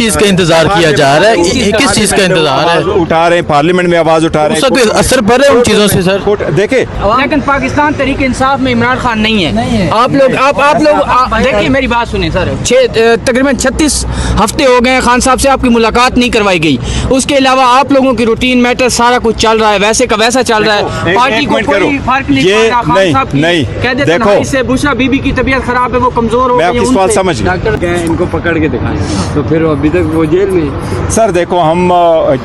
چیز کا انتظار کیا جا رہا ہے؟ کس چیز کا انتظار ہے؟ اٹھا رہے ہیں پارلیمنٹ میں آواز اٹھا رہے ہیں، اس کا کوئی اثر پڑ رہا ہے ان چیزوں سے سر؟ دیکھیں لیکن پاکستان تحریک انصاف میں عمران خان نہیں ہے۔ آپ لوگ دیکھیے میری بات سنیں سر، تقریباً 36 ہفتے ہو گئے خان صاحب سے آپ کی ملاقات نہیں کروائی گئی۔ اس کے علاوہ آپ لوگوں کی روٹین میٹر سارا کچھ چل رہا ہے، ویسے کا ویسا چل رہا ہے، پارٹی کو کوئی فرق نہیں پڑ رہا۔ خان صاحب کی کہہ دیتے ہیں اس سے بشرا بی بی کی طبیعت خراب ہے، وہ کمزور ہو میں آپ گئی کی سوال سمجھ گیا۔ ڈاکٹر ان کو پکڑ کے دکھائیں تو پھر ابھی تک وہ جیل میں۔ سر دیکھو ہم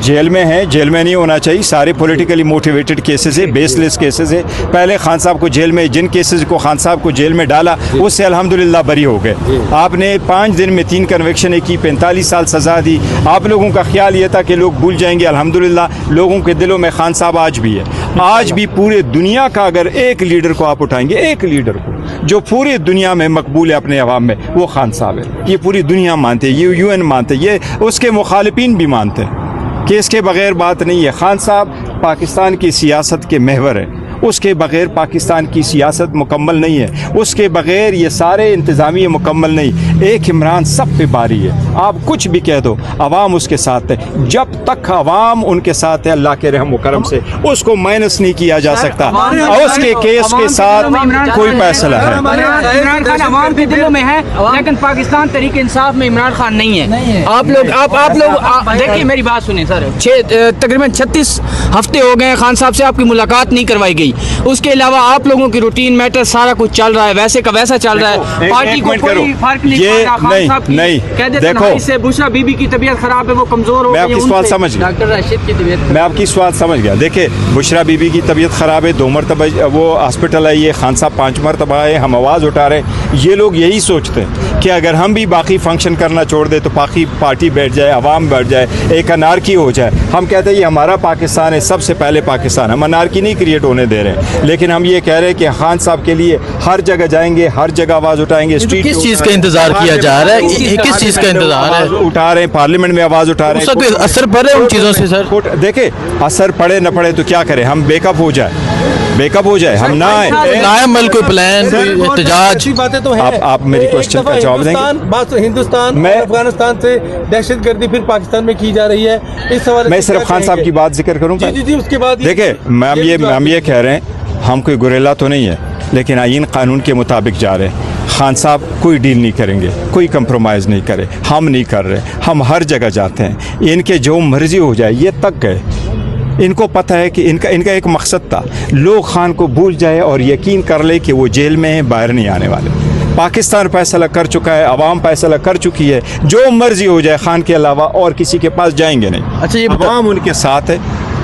جیل میں ہیں، جیل میں نہیں ہونا چاہیے، سارے پولیٹیکلی موٹیویٹڈ کیسز ہے، بیس لیس کیسز ہے۔ پہلے خان صاحب کو جیل میں، جن کیسز کو خان صاحب کو جیل میں ڈالا اس سے الحمدللہ بری ہو گئے۔ آپ نے 5 دن میں 3 کنوکشنیں کی، 45 سال سزا دی۔ آپ لوگوں کا خیال یہ تھا کہ لوگ بھول جائیں گے، الحمدللہ لوگوں کے دلوں میں خان صاحب آج بھی ہے۔ آج بھی پورے دنیا کا اگر ایک لیڈر کو آپ اٹھائیں گے، ایک لیڈر کو جو پوری دنیا میں مقبول ہے اپنے عوام میں، وہ خان صاحب ہے۔ یہ پوری دنیا مانتے، یہ UN مانتے، یہ اس کے مخالفین بھی مانتے کہ اس کے بغیر بات نہیں ہے۔ خان صاحب پاکستان کی سیاست کے محور ہے، اس کے بغیر پاکستان کی سیاست مکمل نہیں ہے، اس کے بغیر یہ سارے انتظامیہ مکمل نہیں۔ ایک عمران سب پہ باری ہے، آپ کچھ بھی کہہ دو عوام اس کے ساتھ ہے۔ جب تک عوام ان کے ساتھ ہے، اللہ کے رحم و کرم سے اس کو مائنس نہیں کیا جا سکتا، اور اس کے کیس کے ساتھ کوئی فیصلہ ہے۔ عمران خان عوام کے دلوں میں ہے، لیکن پاکستان تحریک انصاف میں عمران خان نہیں ہے۔ آپ لوگ دیکھیے میری بات سنیں سر، تقریباً 36 ہفتے ہو گئے خان صاحب سے آپ کی ملاقات نہیں کروائی گئی۔ اس کے علاوہ آپ لوگوں کی روٹین میٹر سارا کچھ چل رہا ہے، ویسے کا ویسا چل رہا ہے، پارٹی کو کوئی فرق نہیں پڑ رہا۔ خان صاحب کی کہہ دیتے ہیں اس سے بشرا بی بی کی طبیعت خراب ہے، وہ کمزور ہو گئی۔ میں آپ کی سوال سمجھ گیا، ڈاکٹر راشد کی طبیعت، میں آپ کی سوال سمجھ گیا۔ دیکھیں بشرا بی بی کی طبیعت خراب ہے، 2 مرتبہ وہ ہاسپٹل آئی ہے، خان صاحب 5 مرتبہ آئے، ہم آواز اٹھا رہے ہیں۔ یہ لوگ یہی سوچتے ہیں کہ اگر ہم بھی باقی فنکشن کرنا چھوڑ دیں تو باقی پارٹی بیٹھ جائے، عوام بیٹھ جائے، ایک انارکی ہو جائے۔ ہم کہتے ہیں یہ ہمارا پاکستان ہے، سب سے پہلے پاکستان، ہم انارکی نہیں کریٹ ہونے دے رہے ہیں، لیکن ہم یہ کہہ رہے ہیں کہ خان صاحب کے لیے ہر جگہ جائیں گے، ہر جگہ آواز اٹھائیں گے۔ کس چیز کا انتظار کیا جا رہا ہے؟ کس چیز کا انتظار ہے؟ اٹھا رہے ہیں پارلیمنٹ میں آواز اٹھا رہے ہیں۔ اس کا کوئی اثر پڑ رہا ہے ان چیزوں سے سر؟ دیکھیں اثر پڑے نہ پڑے تو کیا کریں، ہم بیک اپ ہو جائے، ہم نہ آئیں۔ عمل کوئی پلان، کوئی احتجاج؟ باتیں تو ہیں۔ آپ میری کوشچن کا جواب دیں گے؟ بات ہندوستان اور افغانستان سے دہشت گردی پھر پاکستان میں کی جا رہی ہے، اس حوالے میں صرف خان صاحب کی بات ذکر کروں گا۔ جی اس کے بعد دیکھیں ہم یہ کہہ رہے ہیں، ہم کوئی گوریلا تو نہیں ہے، لیکن آئین قانون کے مطابق جا رہے ہیں۔ خان صاحب کوئی ڈیل نہیں کریں گے، کوئی کمپرومائز نہیں کرے، ہم نہیں کر رہے، ہم ہر جگہ جاتے ہیں۔ ان کے جو مرضی ہو جائے، یہ تک گئے، ان کو پتہ ہے کہ ان کا ایک مقصد تھا، لوگ خان کو بھول جائے اور یقین کر لے کہ وہ جیل میں ہیں، باہر نہیں آنے والے۔ پاکستان فیصلہ کر چکا ہے، عوام فیصلہ کر چکی ہے، جو مرضی ہو جائے خان کے علاوہ اور کسی کے پاس جائیں گے نہیں۔ اچھا یہ عوام ان کے ساتھ ہے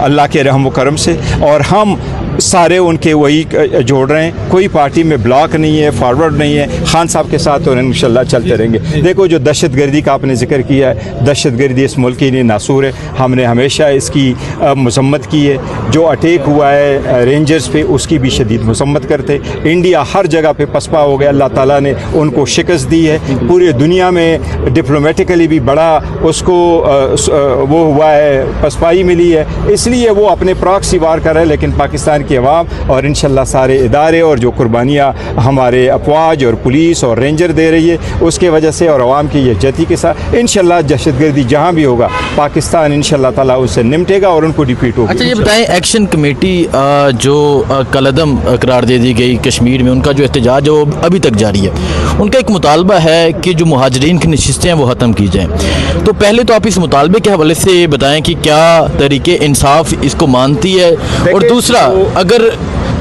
اللہ کے رحم و کرم سے، اور ہم سارے ان کے وہی جوڑ رہے ہیں۔ کوئی پارٹی میں بلاک نہیں ہے، فارورڈ نہیں ہے، خان صاحب کے ساتھ اور انشاءاللہ چلتے رہیں گے۔ دیکھو جو دہشت گردی کا آپ نے ذکر کیا ہے، دہشت گردی اس ملک کے لیے ناسور ہے، ہم نے ہمیشہ اس کی مذمت کی ہے۔ جو اٹیک ہوا ہے رینجرز پہ، اس کی بھی شدید مذمت کرتے۔ انڈیا ہر جگہ پہ پسپا ہو گیا، اللہ تعالیٰ نے ان کو شکست دی ہے۔ پورے دنیا میں ڈپلومیٹیکلی بھی بڑا اس کو وہ ہوا ہے، پسپائی ملی ہے، اس لیے وہ اپنے پراکسی وار کر رہے ہیں۔ لیکن پاکستان کے عوام اور انشاءاللہ سارے ادارے اور جو قربانیاں ہمارے افواج اور پولیس اور رینجر دے رہی ہے، اس کے وجہ سے اور عوام کی یکجہتی کے ساتھ انشاءاللہ دہشت گردی جہاں بھی ہوگا، پاکستان انشاءاللہ تعالیٰ اس سے نمٹے گا اور ان کو ڈیفیٹ ہوگا۔ اچھا یہ بتائیں، ایکشن کمیٹی جو کالعدم قرار دے دی گئی کشمیر میں، ان کا جو احتجاج ہے وہ ابھی تک جاری ہے۔ ان کا ایک مطالبہ ہے کہ جو مہاجرین کی نشستیں ہیں وہ ختم کی جائیں۔ تو پہلے تو آپ اس مطالبے کے حوالے سے بتائیں کہ کیا تحریک انصاف اس کو مانتی ہے، اور دوسرا اگر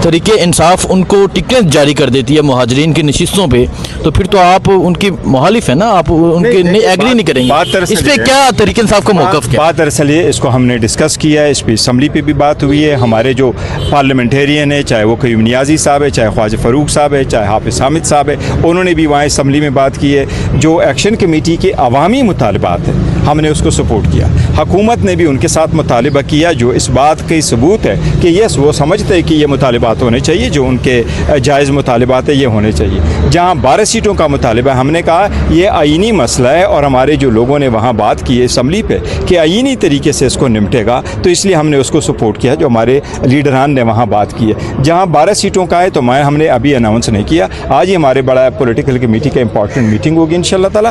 تحریک انصاف ان کو ٹکٹیں جاری کر دیتی ہے مہاجرین کی نشستوں پہ، تو پھر تو آپ ان کی مخالف ہیں نا، آپ ان کے ایگری نہیں کریں گے۔ اس پہ کیا تحریک انصاف کا موقف کیا؟ بات دراصل یہ، اس کو ہم نے ڈسکس کیا ہے، اس پہ اسمبلی پہ بھی بات ہوئی ہے۔ ہمارے جو پارلیمنٹیرین ہیں، چاہے وہ قیوم نیازی صاحب ہے، چاہے خواجہ فاروق صاحب ہے، چاہے حافظ حامد صاحب ہے، انہوں نے بھی وہاں اسمبلی میں بات کی ہے۔ جو ایکشن کمیٹی کے عوامی مطالبات ہیں، ہم نے اس کو سپورٹ کیا۔ حکومت نے بھی ان کے ساتھ مطالبہ کیا، جو اس بات کا ثبوت ہے کہ یس وہ سمجھتے ہیں کہ یہ مطالبات ہونے چاہیے، جو ان کے جائز مطالبات ہیں یہ ہونے چاہیے۔ جہاں 12 سیٹوں کا مطالبہ، ہم نے کہا یہ آئینی مسئلہ ہے، اور ہمارے جو لوگوں نے وہاں بات کی ہے اسمبلی پہ کہ آئینی طریقے سے اس کو نمٹے گا، تو اس لیے ہم نے اس کو سپورٹ کیا، جو ہمارے لیڈران نے وہاں بات کی ہے۔ جہاں 12 سیٹوں کا ہے تو ہم نے ابھی اناؤنس نہیں کیا، آج ہی ہمارے بڑا پولیٹیکل کمیٹی کا امپورٹنٹ میٹنگ ہوگی، انشاءاللہ تعالیٰ